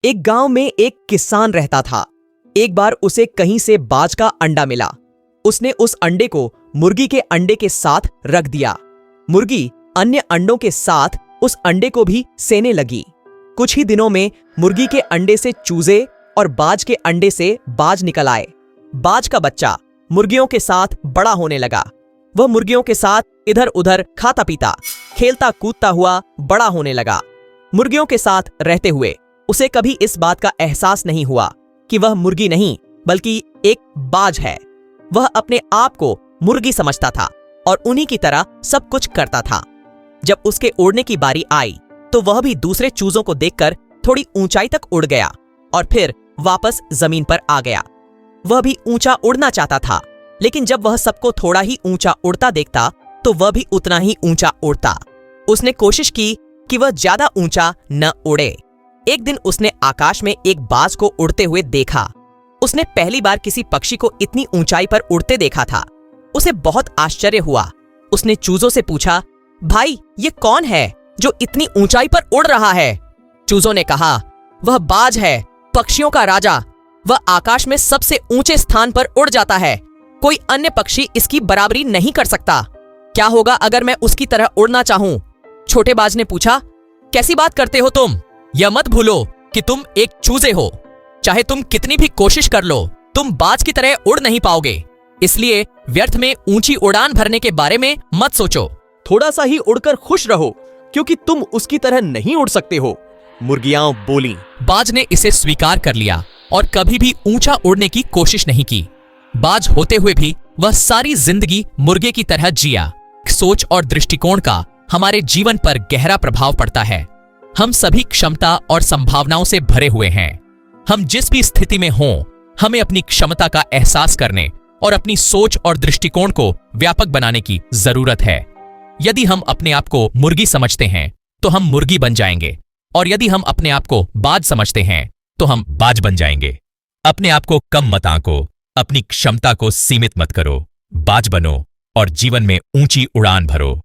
एक गांव में एक किसान रहता था। एक बार उसे कहीं से बाज का अंडा मिला। उसने उस अंडे को मुर्गी के अंडे के साथ रख दिया। मुर्गी अन्य अंडों के साथ उस अंडे को भी सेने लगी। कुछ ही दिनों में मुर्गी के अंडे से चूजे और बाज के अंडे से बाज निकल आए। बाज का बच्चा मुर्गियों के साथ बड़ा होने लगा। वह मुर्गियों के साथ इधर उधर खाता पीता, खेलता कूदता हुआ बड़ा होने लगा। मुर्गियों के साथ रहते हुए उसे कभी इस बात का एहसास नहीं हुआ कि वह मुर्गी नहीं बल्कि एक बाज है। वह अपने आप को मुर्गी समझता था और उन्हीं की तरह सब कुछ करता था। जब उसके उड़ने की बारी आई तो वह भी दूसरे चूजों को देखकर थोड़ी ऊंचाई तक उड़ गया और फिर वापस जमीन पर आ गया। वह भी ऊंचा उड़ना चाहता था, लेकिन जब वह सबको थोड़ा ही ऊंचा उड़ता देखता तो वह भी उतना ही ऊंचा उड़ता। उसने कोशिश की कि वह ज्यादा ऊंचा न उड़े। एक दिन उसने आकाश में एक बाज को उड़ते हुए देखा। उसने पहली बार किसी पक्षी को इतनी ऊंचाई पर उड़ते देखा था। उसे बहुत आश्चर्य हुआ। उसने चूजों से पूछा, भाई ये कौन है जो इतनी ऊंचाई पर उड़ रहा है? चूजों ने कहा, वह बाज है, पक्षियों का राजा। वह आकाश में सबसे ऊंचे स्थान पर उड़ जाता है। कोई अन्य पक्षी इसकी बराबरी नहीं कर सकता। क्या होगा अगर मैं उसकी तरह उड़ना चाहूं? छोटे बाज ने पूछा, कैसी बात करते हो तुम? यह मत भूलो कि तुम एक चूजे हो। चाहे तुम कितनी भी कोशिश कर लो, तुम बाज की तरह उड़ नहीं पाओगे। इसलिए व्यर्थ में ऊंची उड़ान भरने के बारे में मत सोचो। थोड़ा सा ही उड़कर खुश रहो, क्योंकि तुम उसकी तरह नहीं उड़ सकते हो, मुर्गियां बोलीं। बाज ने इसे स्वीकार कर लिया और कभी भी ऊंचा उड़ने की कोशिश नहीं की। बाज होते हुए भी वह सारी जिंदगी मुर्गे की तरह जिया। सोच और दृष्टिकोण का हमारे जीवन पर गहरा प्रभाव पड़ता है। हम सभी क्षमता और संभावनाओं से भरे हुए हैं। हम जिस भी स्थिति में हों, हमें अपनी क्षमता का एहसास करने और अपनी सोच और दृष्टिकोण को व्यापक बनाने की जरूरत है। यदि हम अपने आप को मुर्गी समझते हैं तो हम मुर्गी बन जाएंगे, और यदि हम अपने आप को बाज समझते हैं तो हम बाज बन जाएंगे। अपने आप को कम मत आंको, अपनी क्षमता को सीमित मत करो। बाज बनो और जीवन में ऊंची उड़ान भरो।